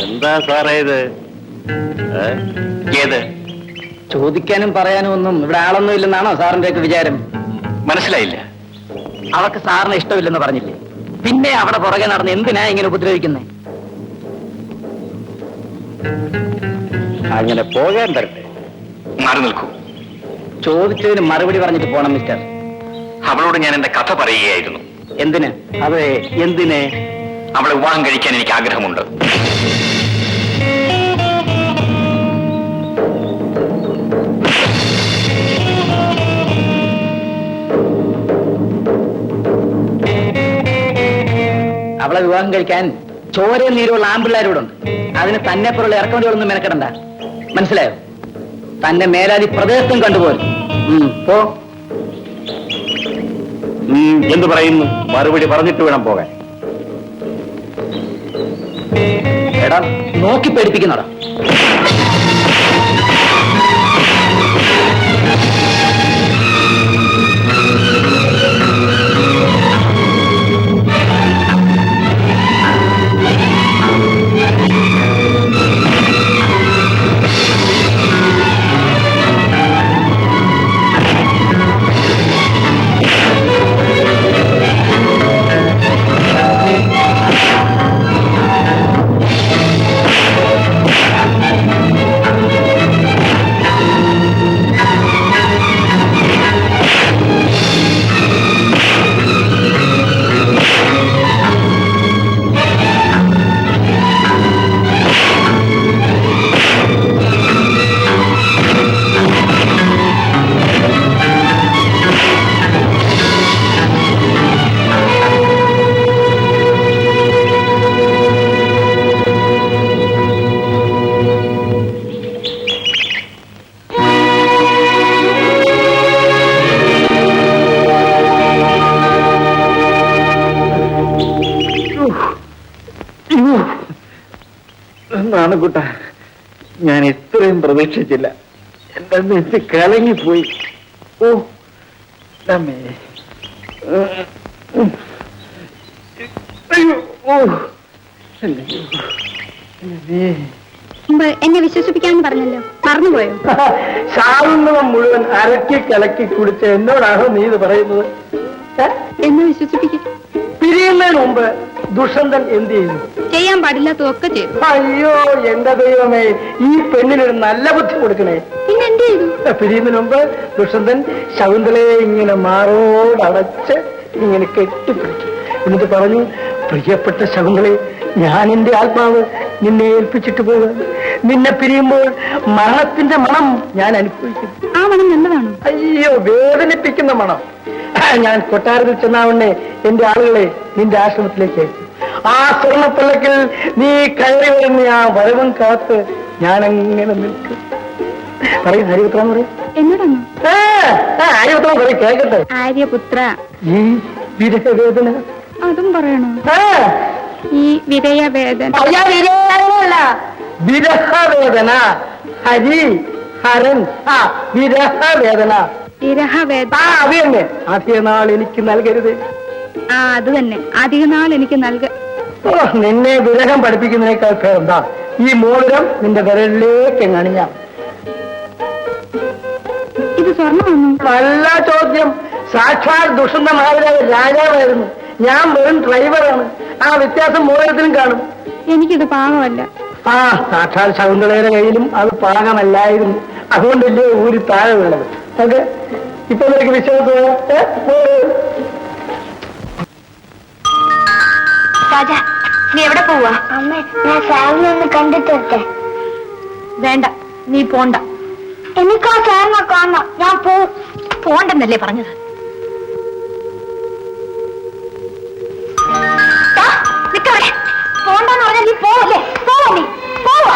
എന്താ സാറേ ഇത്? ഏത്? ചോദിക്കാനും പറയാനും ഒന്നും ഇവിടെ ആളൊന്നും ഇല്ലെന്നാണോ സാറിന്റെ ഒക്കെ വിചാരം? മനസ്സിലായില്ല. അവർക്ക് സാറിന് ഇഷ്ടമില്ലെന്ന് പറഞ്ഞില്ലേ, പിന്നെ അവിടെ പുറകെ നടന്ന് എന്തിനാ ഇങ്ങനെ ഉപദ്രവിക്കുന്നേ? അങ്ങനെ പോകാൻ തരട്ടെ. മാറി നിൽക്കൂ. ചോദിച്ചതിന് മറുപടി പറഞ്ഞിട്ട് പോണം മിസ്റ്റർ. അവളോട് ഞാൻ എന്റെ കഥ പറയുകയായിരുന്നു. എന്തിന്? അതെ, എന്തിന്? അവളെ വിവാഹം കഴിക്കാൻ എനിക്ക് ആഗ്രഹമുണ്ട്. അവളെ വിവാഹം കഴിക്കാൻ ചോരയും നീരുള്ള ആമ്പിള്ളാരോടുണ്ട്. അതിന് തന്നെ പോലുള്ള ഇറക്കവണ്ടികളൊന്നും മെനക്കെടണ്ട. മനസ്സിലായോ? തന്നെ മേലാതി പ്രദേശത്തും കണ്ടുപോലും. പോ. എന്ത് പറയുന്നു? മറുപടി പറഞ്ഞിട്ട് വേണം പോകാൻ. എടാ, നോക്കി പേടിപ്പിക്കുന്നടാ. നാണുകുട്ട, ഞാൻ ഇത്രയും പ്രതീക്ഷിച്ചില്ല. എന്റെ നെഞ്ച് കലങ്ങിപ്പോയി. ഓ അമ്മേ. എന്നെ വിശ്വസിപ്പിക്കാന്ന് പറഞ്ഞല്ലോ, മറന്നുപോയോ? ശാവുന്നവൻ മുഴുവൻ അരക്കി കലക്കി കുടിച്ച് എന്നോടാണോ നീ ഇത് പറയുന്നത്? എന്നെ വിശ്വസിപ്പിക്കും. പിരിയുന്നതിന് മുമ്പ് ദുഷ്യന്തൻ എന്ത് ചെയ്യുന്നു? ചെയ്യാൻ പാടില്ലാത്തതൊക്കെ ചെയ്തു. അയ്യോ എന്റെ ദൈവമേ, ഈ പെണ്ണിനൊരു നല്ല ബുദ്ധി കൊടുക്കണേ. പിന്നെ എന്ത് ചെയ്തു? പിരിയുന്നതിന് മുമ്പ് ദുഷ്യന്തൻ ശകുന്തളയെ ഇങ്ങനെ മാറോടടച്ച് ഇങ്ങനെ കെട്ടിപ്പിടിച്ചു. എന്നിട്ട് പറഞ്ഞു, പ്രിയപ്പെട്ട ശകുന്തളെ, ഞാൻ എന്റെ ആത്മാവ് നിന്നെ ഏൽപ്പിച്ചിട്ട് പോകുക. നിന്നെ പിരിയുമ്പോൾ മരണത്തിന്റെ മണം ഞാൻ അനുഭവിക്കും. ആ മണം നല്ലതാണോ? അയ്യോ, വേദനിപ്പിക്കുന്ന മണം. ഞാൻ കൊട്ടാരത്തിൽ ചെന്നാവണ്ണെ എന്റെ ആളുകളെ നിന്റെ ആശ്രമത്തിലേക്ക് അയച്ചു. ആ സ്വർണ്ണപ്പല്ലക്കിൽ നീ കയറി വരുന്ന ആ വരവം കാത്ത് ഞാൻ അങ്ങനെ നിൽക്കും. പറയും ഹരിപുത്രം പറയും. എന്നോടാണോ? ആര്യപുത്രം പറയും, കേൾക്കട്ടെ. ആര്യപുത്ര, ഈ വിരഹവേദന അതും പറയണോ? ഈ വിരയവേദന. വിരഹവേദന. ഹരി ഹരൻ. വിരഹവേദന. വിരഹവേദന. അത് തന്നെ. അധിക നാൾ എനിക്ക് നൽകരുത്. അത് തന്നെ, അധിക നാൾ എനിക്ക് നിന്നെ വിരഹം പഠിപ്പിക്കുന്നതിനേക്കാൾ എന്താ ഈ മോതിരം നിന്റെ വിരലിലേക്ക് അണിഞ്ഞ. ഇത് സ്വർണ്ണമാണോ? നല്ല ചോദ്യം. സാക്ഷാൽ ദുഷ്യന്ത മഹാരാജ രാജാവായിരുന്നു, ഞാൻ വെറും ഡ്രൈവറാണ്. ആ വ്യത്യാസം മോതിരത്തിലും കാണും. എനിക്കിത് പാകമല്ല. സാക്ഷാൽ ശകുന്തളയുടെ കയ്യിലും അത് പാകമല്ലായിരുന്നു. അതുകൊണ്ടല്ലേ ഊരി താഴെ വീണത്. ഓക്കെ, ഇപ്പൊ നിനക്ക് വിശ്വാസം? രാജ, നീ എവിടെ പോവാ? അമ്മേ, ഞാൻ സാറിനെ ഒന്ന് കണ്ടിട്ട് വരട്ടെ. വേണ്ട, നീ പോണ്ട. എനിക്കാ സാറിനെ കാണണം. ഞാൻ പോണ്ടെന്നല്ലേ പറഞ്ഞത്? നിക്കവിടെ. പോണ്ടെന്ന് പറഞ്ഞാൽ നീ പോവല്ലേ? പോവാ, നീ പോവാ.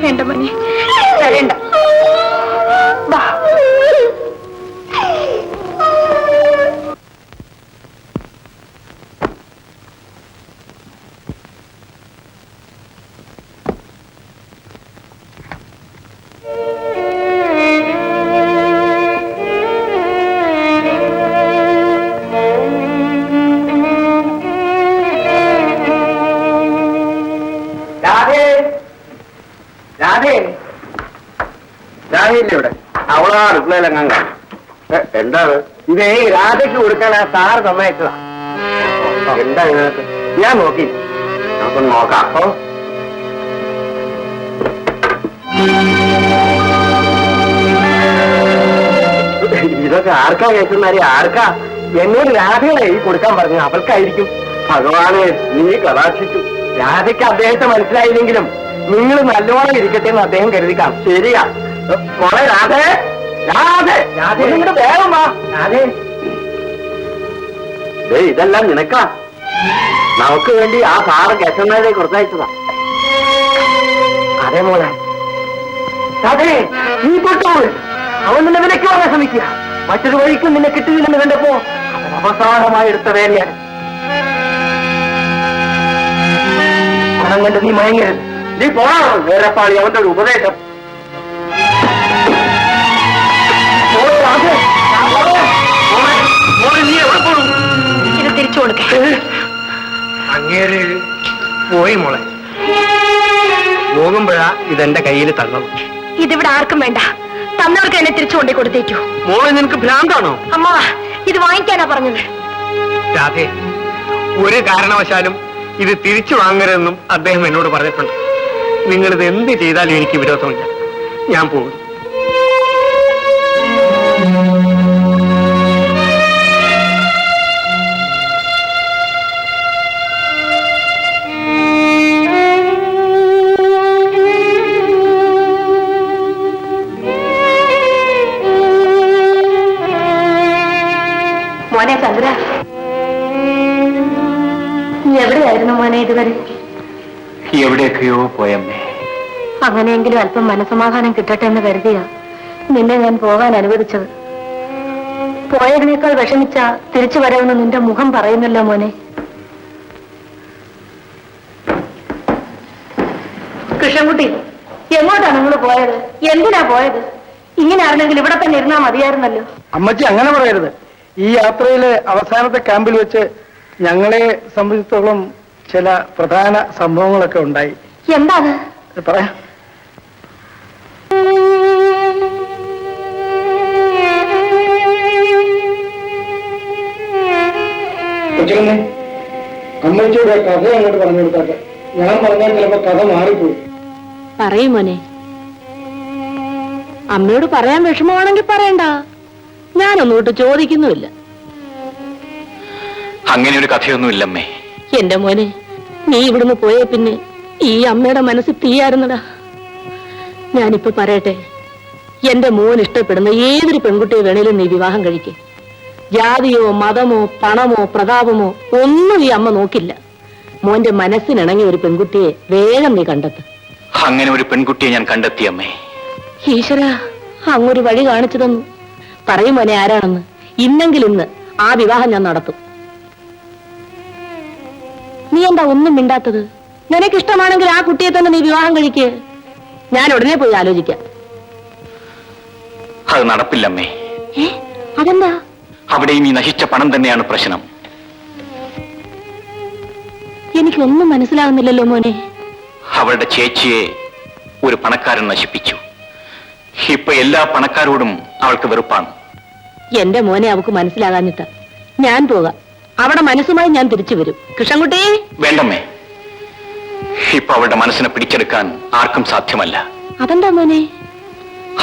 വേണ്ട മോനെ, വേണ്ട. അടുക്കളയിലെങ്ങാൻ കാണും. എന്താണ് ഇതേ രാധയ്ക്ക് കൊടുക്കാൻ ആ സാറ് സമ്മതിച്ചതാ. എന്താ ഇതിനകത്ത്? ഞാൻ നോക്കി, നമുക്കൊന്ന് നോക്കാം. ഇതൊക്കെ ആർക്കാ കേൾക്കുന്നവരെ? ആർക്കാ? എന്നോട് രാധകളെ ഈ കൊടുക്കാൻ പറഞ്ഞു, അവൾക്കായിരിക്കും. ഭഗവാനെ നീ കടാക്ഷിച്ചു. രാധയ്ക്ക് അദ്ദേഹത്തെ മനസ്സിലായില്ലെങ്കിലും നിങ്ങൾ നല്ലോണം ഇരിക്കട്ടെ എന്ന് അദ്ദേഹം കരുതിക്കാം. ശരിയാ മോളെ രാധേ, രാധേ, രാധേ നിങ്ങളുടെ വേഗം വാ. രാധേ, ഇതെല്ലാം നിനക്കാ. നമുക്ക് വേണ്ടി ആ സാറ് കേശവനാരെ കൊടുത്തയച്ചതാ. അതെ മോളെ. രാധേ, നീ കൊണ്ടുപോയി അവൻ നിന്നെ വിലക്ക് വാങ്ങാൻ ശ്രമിക്കുക. മറ്റൊരു വഴിക്കും നിന്നെ കിട്ടുന്നില്ലെന്ന് കണ്ടപ്പോ അവൻ അവസാനമായി എടുത്ത വേലയാണ്. പണം കണ്ട് നീ മയങ്ങരുത്. നീ പോണോ വേറെപ്പാളി അവന്റെ ഒരു ഉപദേശം. നീ എവിടെ പോണു? ഇത് തിരിച്ചു കൊടുക്കേ. അങ്ങേര് പോയി മോളെ. പോകുമ്പോഴാ ഇതെന്റെ കയ്യിൽ തന്നത്. ഇതിവിടെ ആർക്കും വേണ്ട. തന്നവർക്ക് എന്നെ തിരിച്ചു കൊണ്ടേ കൊടുത്തേക്കൂ. മോളെ നിനക്ക് ഭ്രാന്താണോ? അമ്മ, ഇത് വാങ്ങിക്കാനാ പറഞ്ഞത്. രാധേ, ഒരു കാരണവശാലും ഇത് തിരിച്ചു വാങ്ങരുതെന്നും അദ്ദേഹം എന്നോട് പറഞ്ഞിട്ടുണ്ട്. നിങ്ങളിത് എന്ത് ചെയ്താലും എനിക്ക് വിരോധമില്ല. ഞാൻ പോകും. മോനെ ചന്ദ്ര, നീ എവിടെയായിരുന്നു മോനെ ഇതുവരെ? എവിടെയൊക്കെയോ പോയമ്മേ. അങ്ങനെയെങ്കിലും അല്പം മനസ്സമാധാനം കിട്ടട്ടെ എന്ന് കരുതിയാ നിന്നെ ഞാൻ പോകാൻ അനുവദിച്ചത്. പോയതിനേക്കാൾ വിഷമിച്ച തിരിച്ചു വരാമെന്ന് നിന്റെ മുഖം പറയുന്നല്ലോ മോനെ. കൃഷ്ണൻകുട്ടി, എങ്ങോട്ടാണ് നിങ്ങൾ പോയത്? എന്തിനാ പോയത്? ഇങ്ങനെ ആണെങ്കിൽ ഇവിടെ തന്നെ ഇരുന്നാ മതിയായിരുന്നല്ലോ. അമ്മച്ചി അങ്ങനെ പറയരുത്. ഈ യാത്രയിലെ അവസാനത്തെ ക്യാമ്പിൽ വെച്ച് ഞങ്ങളെ സംബന്ധിച്ചിടത്തോളം ചില പ്രധാന സംഭവങ്ങളൊക്കെ ഉണ്ടായി. എന്താണ് പറയാം. അമ്മച്ചിയുടെ കഥ അങ്ങോട്ട് പറഞ്ഞു കൊടുത്താട്ടെ. ഞാൻ പറഞ്ഞാൽ ചിലപ്പോ കഥ മാറിപ്പോയി. പറയും മോനെ. അമ്മയോട് പറയാൻ വിഷമമാണെങ്കിൽ പറയണ്ട. ഞാനൊന്നോട്ട് ചോദിക്കുന്നുമില്ല. അങ്ങനെ ഒരു കഥയൊന്നുമില്ലമ്മേ. എന്റെ മോനെ, നീ ഇവിടുന്ന് പോയേ പിന്നെ ഈ അമ്മയുടെ മനസ്സ് തീയായിരുന്നടാ. ഞാനിപ്പോ പറയട്ടെ, എന്റെ മോൻ ഇഷ്ടപ്പെടുന്ന ഏതൊരു പെൺകുട്ടിയെ വേണേലും നീ വിവാഹം കഴിക്കേ. ജാതിയോ മതമോ പണമോ പ്രതാപമോ ഒന്നും ഈ അമ്മ നോക്കില്ല. മോന്റെ മനസ്സിനിണങ്ങിയ ഒരു പെൺകുട്ടിയെ വേഗം നീ കണ്ടെത്തും. അങ്ങനെ ഒരു പെൺകുട്ടിയെ ഞാൻ കണ്ടെത്തി അമ്മേ. ഈശ്വര, അങ്ങൊരു വഴി കാണിച്ചു തന്നു. പറയും മോനെ ആരാണെന്ന്. ഇന്നെങ്കിൽ ഇന്ന് ആ വിവാഹം ഞാൻ നടത്തും. നീ എന്താ ഒന്നും മിണ്ടാത്തത്? നിനക്കിഷ്ടമാണെങ്കിൽ ആ കുട്ടിയെ തന്നെ നീ വിവാഹം കഴിക്കേ. ഞാൻ ഉടനെ പോയി ആലോചിക്കാം. അത് നടപ്പില്ലമ്മേ. അതെന്താ? അവിടെയും ഈ നശിച്ച പണം തന്നെയാണ് പ്രശ്നം. എനിക്കൊന്നും മനസ്സിലാകുന്നില്ലല്ലോ മോനെ. അവളുടെ ചേച്ചിയെ ഒരു പണക്കാരൻ നശിപ്പിച്ചു. ഇപ്പൊ എല്ലാ പണക്കാരോടും അവൾക്ക് വെറുപ്പാണ്. എന്റെ മോനെ അവക്ക് മനസ്സിലാകാഞ്ഞിട്ട. ഞാൻ പോകാം. അവിടെ മനസ്സുമായി ഞാൻ തിരിച്ചു വരും. കൃഷ്ണൻകുട്ടി, വേണ്ടമ്മേ. ഇപ്പൊ അവളുടെ മനസ്സിനെ പിടിച്ചെടുക്കാൻ ആർക്കും സാധ്യമല്ല. അതെന്താ മോനെ?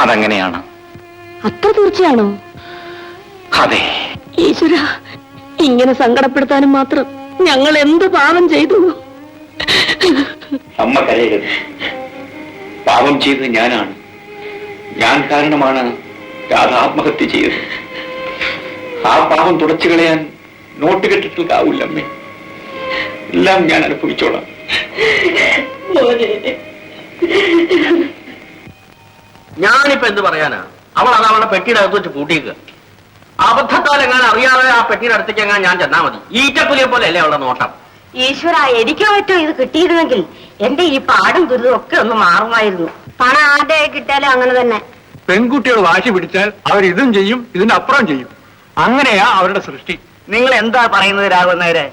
അതങ്ങനെയാണ്. അത്ര തീർച്ചയാണോ? അതെ. ഈശ്വര, ഇങ്ങനെ സങ്കടപ്പെടുത്താനും മാത്രം ഞങ്ങൾ എന്ത് പാപം ചെയ്തു? അമ്മ കരയരുത്. പാപം ചെയ്തത് ഞാനാണ്. ഞാൻ കാരണമാണ് രാധ ആത്മഹത്യ ചെയ്തത്. ആ പാപം തുടച്ചു കളയാൻ നോട്ട് കെട്ടിട്ടാവൂല്ലമ്മേ. എല്ലാം ഞാൻ അനുഭവിച്ചോളാം. ഞാനിപ്പോ എന്ത് പറയാനാ? അവൾ അത് അവളുടെ പെട്ടിയുടെ അകത്ത് വെച്ച് പൂട്ടിയേക്കുക. അബദ്ധത്താൽ എങ്ങനെ അറിയാതെ ആ പെട്ടിയുടെ അടുത്തേക്ക് എങ്ങനെ ഞാൻ ചെന്നാ മതി. ഈറ്റപ്പുലിയെ പോലെ അല്ലേ അവളുടെ നോട്ടം. ഈശ്വര, എനിക്കോ മറ്റോ ഇത് കിട്ടിയിരുന്നെങ്കിൽ എന്റെ ഈ പാടും ദുരിതം ഒക്കെ ഒന്ന് മാറുമായിരുന്നു. പണം ആരുടെ കിട്ടിയാലും അങ്ങനെ തന്നെ. പെൺകുട്ടികൾ വാശി പിടിച്ചാൽ അവർ ഇതും ചെയ്യും, ഇതിന്റെ അപ്പുറം ചെയ്യും. അങ്ങനെയാ അവരുടെ സൃഷ്ടി. നിങ്ങൾ എന്താ പറയുന്നത് രാഘവന്നേരെ?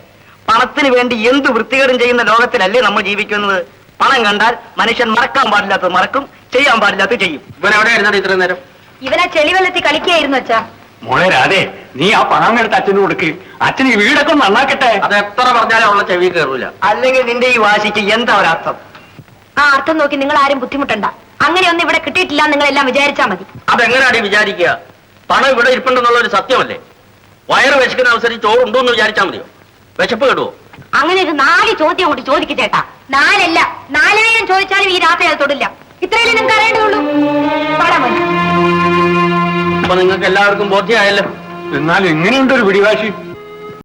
പണത്തിന് വേണ്ടി എന്ത് വൃത്തികേടും ചെയ്യുന്ന ലോകത്തിലല്ലേ നമ്മൾ ജീവിക്കുന്നത്? പണം കണ്ടാൽ മനുഷ്യൻ മറക്കാൻ പാടില്ലാത്തത് മറക്കും, ചെയ്യാൻ പാടില്ലാത്തത് ചെയ്യും. ഇവൻ എവിടെ ആയിരുന്നു ഇത്രയും നേരം? ഇവനാ ചെളിവെള്ളത്തിൽ കളിക്കുകയായിരുന്നു അച്ഛാ. മോളെ രാധേ, നീ ആ പണം എടുത്ത് അച്ഛന് കൊടുക്ക്. അച്ഛന് ഈ വീടൊക്കെ ഒന്ന് നന്നാക്കട്ടെ. അത് എത്ര പറഞ്ഞാലും അവളെ ചെവി കയറൂല. അല്ലെങ്കിൽ നിന്റെ ഈ വാശിക്ക് എന്താ ഒരർത്ഥം? ആ അർത്ഥം നോക്കി നിങ്ങൾ ആരും ബുദ്ധിമുട്ടണ്ട. അങ്ങനെയൊന്നും ഇവിടെ കിട്ടിയിട്ടില്ല നിങ്ങൾ എല്ലാം വിചാരിച്ചാ മതി. അതെങ്ങനെയാണ് വിചാരിക്കുക? പണം ഇവിടെ ഇരിപ്പുണ്ടെന്നുള്ള ഒരു സത്യമല്ലേ? വയറ് വിശക്കുന്ന അവസരം ചോറുണ്ടോന്ന് വിചാരിച്ചാ മതിയോ? വിശപ്പ് കേടുവോ? അങ്ങനെ ഒരു 4 ചോദ്യം അങ്ങോട്ട് ചോദിക്കും ചേട്ടാ. 4 4 ചോദിച്ചാലും ഈ രാത്രി അത് തൊടില്ല. ഇത്രയല്ലേ നിങ്ങൾക്ക് അറിയേണ്ടതുള്ളൂ. പാടാൻ മതി. അപ്പൊ നിങ്ങൾക്ക് എല്ലാവർക്കും ബോധ്യമായല്ലോ. എന്നാൽ എങ്ങനെയുണ്ട് ഒരു പിടിവാശി?